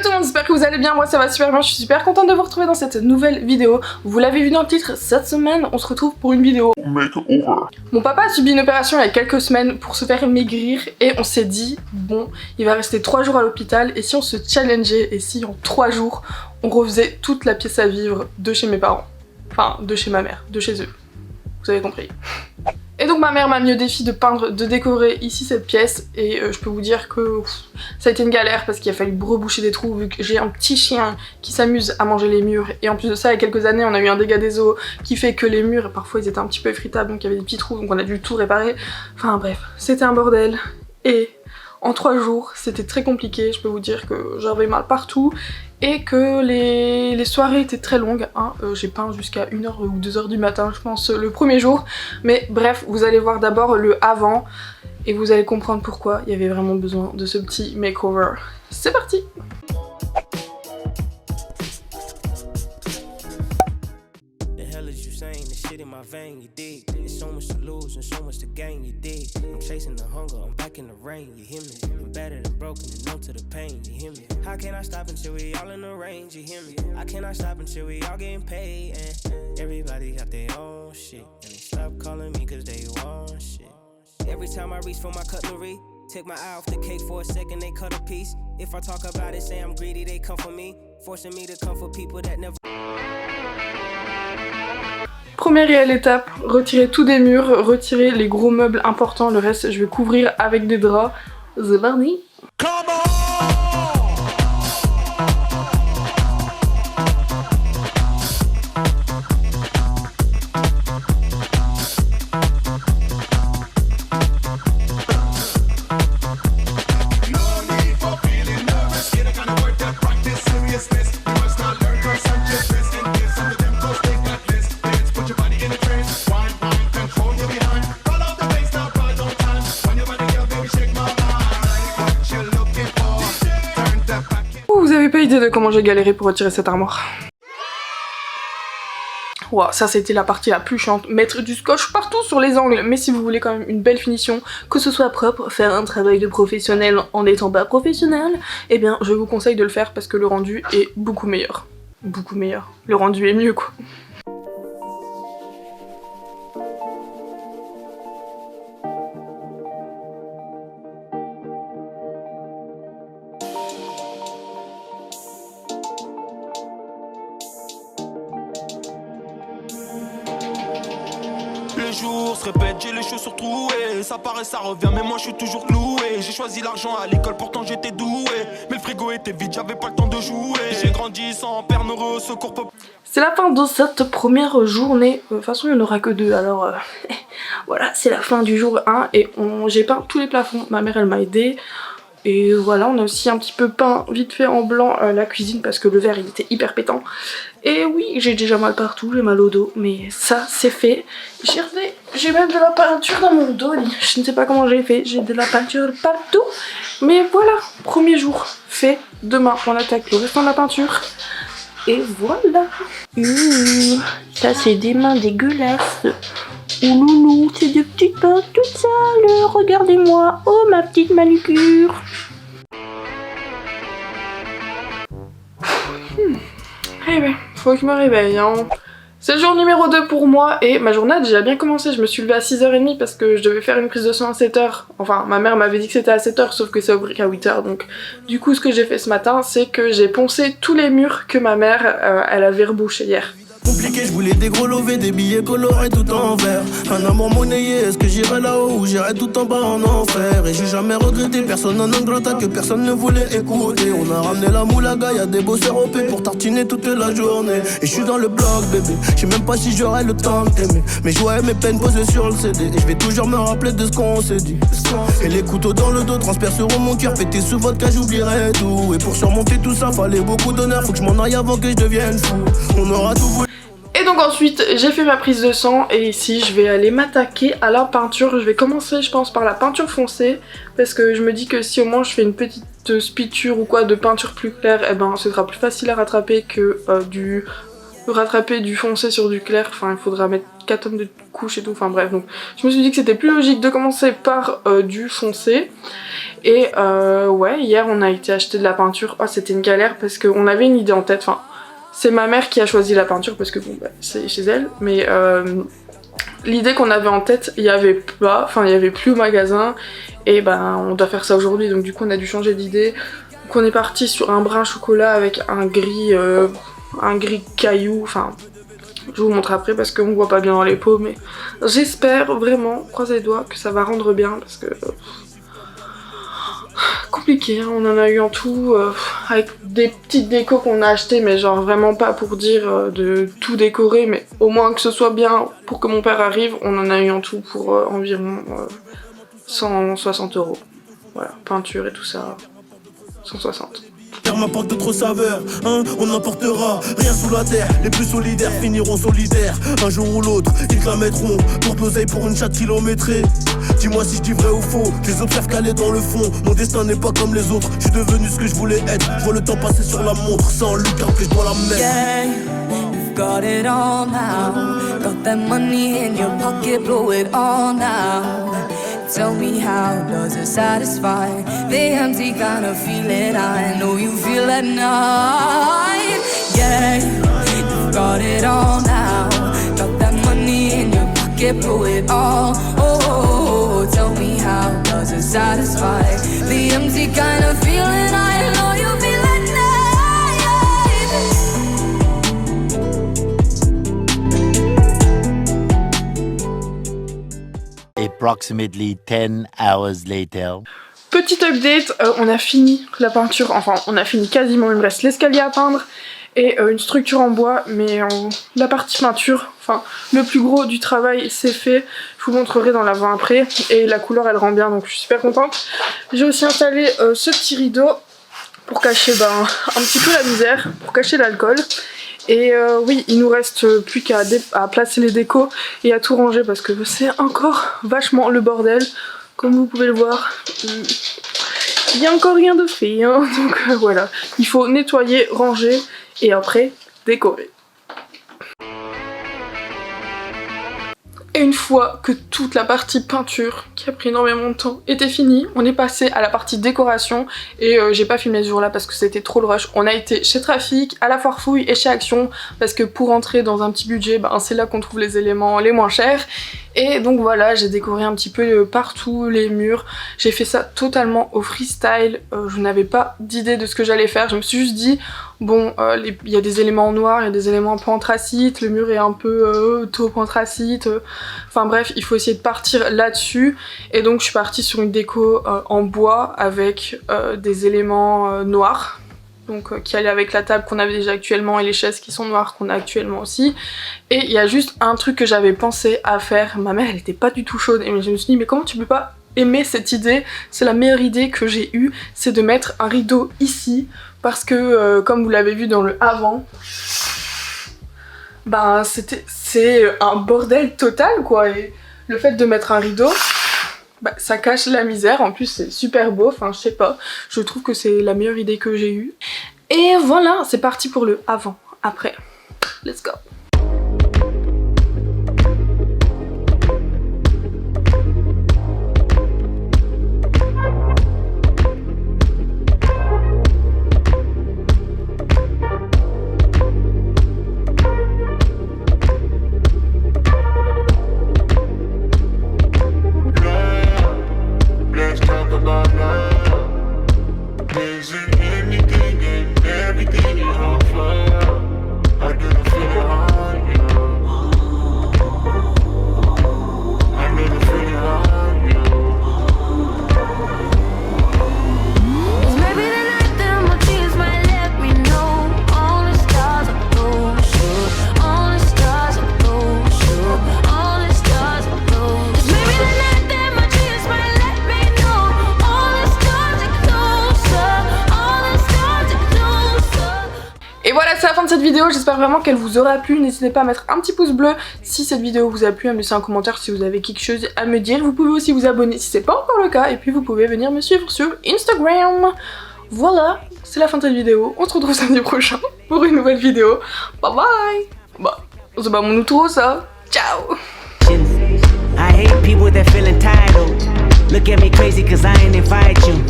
Hello tout le monde, j'espère que vous allez bien, moi ça va super bien, je suis super contente de vous retrouver dans cette nouvelle vidéo. Vous l'avez vu dans le titre, cette semaine on se retrouve pour une vidéo makeover. Mon papa a subi une opération il y a quelques semaines pour se faire maigrir et on s'est dit, bon, il va rester 3 jours à l'hôpital et si on se challengeait et si en 3 jours on refaisait toute la pièce à vivre de chez mes parents. Enfin, de chez ma mère, de chez eux. Vous avez compris. Et donc ma mère m'a mis au défi de peindre, de décorer ici cette pièce et je peux vous dire que ça a été une galère parce qu'il a fallu reboucher des trous vu que j'ai un petit chien qui s'amuse à manger les murs et en plus de ça il y a quelques années on a eu un dégât des eaux qui fait que les murs parfois ils étaient un petit peu effritables donc il y avait des petits trous donc on a dû tout réparer. Enfin bref, c'était un bordel et en 3 jours c'était très compliqué, je peux vous dire que j'avais mal partout et que les soirées étaient très longues, hein. J'ai peint jusqu'à 1h ou 2h du matin je pense le premier jour, mais bref vous allez voir d'abord le avant et vous allez comprendre pourquoi il y avait vraiment besoin de ce petit makeover. C'est parti! My vein, you dig? There's so much to lose and so much to gain, you dig? I'm chasing the hunger, I'm back in the rain, you hear me? I'm battered and broken and numb to the pain, you hear me? How can I stop until we all in the range, you hear me? I cannot stop until we all getting paid and everybody got their own shit and they stop calling me cause they want shit. Every time I reach for my cutlery, take my eye off the cake for a second, they cut a piece. If I talk about it, say I'm greedy, they come for me, forcing me to come for people that never. Première réelle étape, retirer tout des murs, retirer les gros meubles importants, le reste je vais couvrir avec des draps. C'est parti! Vous avez pas idée de comment j'ai galéré pour retirer cette armoire. Wow, ça c'était la partie la plus chiante, mettre du scotch partout sur les angles, mais si vous voulez quand même une belle finition, que ce soit propre, faire un travail de professionnel en n'étant pas professionnel, eh bien je vous conseille de le faire parce que le rendu est beaucoup meilleur. Beaucoup meilleur. Le rendu est mieux quoi. Les jours se répètent, j'ai les chaussures trouées. Ça paraît, ça revient, mais moi je suis toujours cloué. J'ai choisi l'argent à l'école, pourtant j'étais doué. Mais le frigo était vide, j'avais pas le temps de jouer. J'ai grandi sans père, heureux, secours pop. C'est la fin de cette première journée. De toute façon, il n'y en aura que 2, alors voilà, c'est la fin du jour 1 et j'ai peint tous les plafonds. Ma mère, elle m'a aidé. Et voilà, on a aussi un petit peu peint vite fait en blanc la cuisine parce que le verre il était hyper pétant. Et oui, j'ai déjà mal partout, j'ai mal au dos, mais ça c'est fait. J'ai même de la peinture dans mon dos, je ne sais pas comment j'ai fait, j'ai de la peinture partout. Mais voilà, premier jour fait, demain on attaque le restant de la peinture. Et voilà. Ça c'est des mains dégueulasses. Oh loulou, c'est des petites mains toutes sales, regardez-moi, oh ma petite manucure. Eh ben, faut que je me réveille hein. C'est le jour numéro 2 pour moi et ma journée a déjà bien commencé, je me suis levée à 6h30 parce que je devais faire une prise de sang à 7h. Enfin, ma mère m'avait dit que c'était à 7h sauf que ça ouvrait qu'à 8h donc du coup ce que j'ai fait ce matin c'est que j'ai poncé tous les murs que ma mère elle avait rebouchés hier. Compliqué, je voulais des gros lovés, des billets colorés tout en vert. Un amour monnayé, est-ce que j'irai là-haut ou j'irai tout en bas en enfer? Et j'ai jamais regretté, personne en Anglata que personne ne voulait écouter. On a ramené la moulaga, y'a des bosseurs au P pour tartiner toute la journée. Et je suis dans le bloc bébé, je sais même pas si j'aurai le temps de t'aimer. Mes joies et mes peines posées sur le CD. Et je vais toujours me rappeler de ce qu'on s'est dit. Et les couteaux dans le dos transperceront mon cœur. Pété sous votre cas, j'oublierai tout. Et pour surmonter tout ça, fallait beaucoup d'honneur. Faut que je m'en aille avant que je devienne fou. On aura tout voulu. Et donc ensuite j'ai fait ma prise de sang et ici je vais aller m'attaquer à la peinture. Je vais commencer je pense par la peinture foncée parce que je me dis que si au moins je fais une petite spiture ou quoi de peinture plus claire, et ben ce sera plus facile à rattraper que du rattraper du foncé sur du clair, enfin il faudra mettre 4 tonnes de couches et tout, enfin bref. Donc je me suis dit que c'était plus logique de commencer par du foncé. Et ouais, hier on a été acheter de la peinture. Oh, c'était une galère parce qu'on avait une idée en tête, enfin c'est ma mère qui a choisi la peinture parce que bon bah, c'est chez elle, mais l'idée qu'on avait en tête, il y avait pas, enfin il y avait plus au magasin, et ben on doit faire ça aujourd'hui, donc du coup on a dû changer d'idée. Donc on est parti sur un brun chocolat avec un gris caillou, enfin je vous montre après parce qu'on voit pas bien dans les pots, mais j'espère vraiment, croisez les doigts, que ça va rendre bien parce que compliqué, hein. On en a eu en tout avec des petites décos qu'on a achetées, mais genre vraiment pas pour dire de tout décorer, mais au moins que ce soit bien pour que mon père arrive. On en a eu en tout pour environ 160 €. Voilà, peinture et tout ça, 160. Car m'apporte d'autres saveurs, hein, on emportera rien sous la terre. Les plus solidaires finiront solidaires. Un jour ou l'autre, ils te la mettront pour l'oseille pour une chatte kilométrée. Dis-moi si je dis vrai ou faux, je les observe calés dans le fond. Mon destin n'est pas comme les autres, je suis devenu ce que je voulais être. Je vois le temps passer sur la montre, sans Lucas, que je dois la mettre. Yeah, you've got it all now. Got that money in your pocket, blow it all now. Tell me how does it satisfy the empty kind of feeling I know you feel at night. Yeah, you've got it all now. Got that money in your pocket, blow it all. Oh, tell me how does it satisfy the empty kind of feeling I know you feel at night. Approximately 10 hours later. Petit update, on a fini la peinture, enfin on a fini quasiment, il me reste l'escalier à peindre et une structure en bois, mais la partie peinture, enfin le plus gros du travail c'est fait, je vous montrerai dans l'avant après, et la couleur elle rend bien donc je suis super contente. J'ai aussi installé ce petit rideau pour cacher un petit peu la misère, pour cacher l'alcool. Et oui, il nous reste plus qu'à placer les décos et à tout ranger parce que c'est encore vachement le bordel. Comme vous pouvez le voir, il n'y a encore rien de fait, hein. Donc voilà, il faut nettoyer, ranger et après décorer. Et une fois que toute la partie peinture, qui a pris énormément de temps, était finie, on est passé à la partie décoration et j'ai pas filmé ce jour-là parce que c'était trop le rush. On a été chez Trafic, à la Foire Fouille et chez Action parce que pour rentrer dans un petit budget, c'est là qu'on trouve les éléments les moins chers. Et donc voilà, j'ai décoré un petit peu partout les murs. J'ai fait ça totalement au freestyle. Je n'avais pas d'idée de ce que j'allais faire. Je me suis juste dit, bon, il y a des éléments en noir, il y a des éléments un peu anthracite, le mur est un peu taupe anthracite. Enfin bref, il faut essayer de partir là-dessus. Et donc je suis partie sur une déco en bois avec des éléments noirs. Donc qui allait avec la table qu'on avait déjà actuellement et les chaises qui sont noires qu'on a actuellement aussi. Et il y a juste un truc que j'avais pensé à faire. Ma mère elle était pas du tout chaude et je me suis dit mais comment tu peux pas aimer cette idée? C'est la meilleure idée que j'ai eue, c'est de mettre un rideau ici parce que comme vous l'avez vu dans le avant, c'est un bordel total quoi. Et le fait de mettre un rideau, ça cache la misère, en plus c'est super beau, enfin je sais pas, je trouve que c'est la meilleure idée que j'ai eue. Et voilà, c'est parti pour le avant, après, let's go. Et voilà, c'est la fin de cette vidéo, j'espère vraiment qu'elle vous aura plu. N'hésitez pas à mettre un petit pouce bleu si cette vidéo vous a plu, à me laisser un commentaire si vous avez quelque chose à me dire. Vous pouvez aussi vous abonner si c'est pas encore le cas, et puis vous pouvez venir me suivre sur Instagram. Voilà, c'est la fin de cette vidéo, on se retrouve samedi prochain pour une nouvelle vidéo. Bye bye. Bah, c'est pas mon outro ça. Ciao. I hate people that feel entitled. Look at me crazy cause I ain't invite you.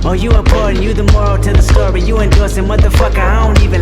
Oh, you important, you the moral to the story. You endorsing, motherfucker, I don't even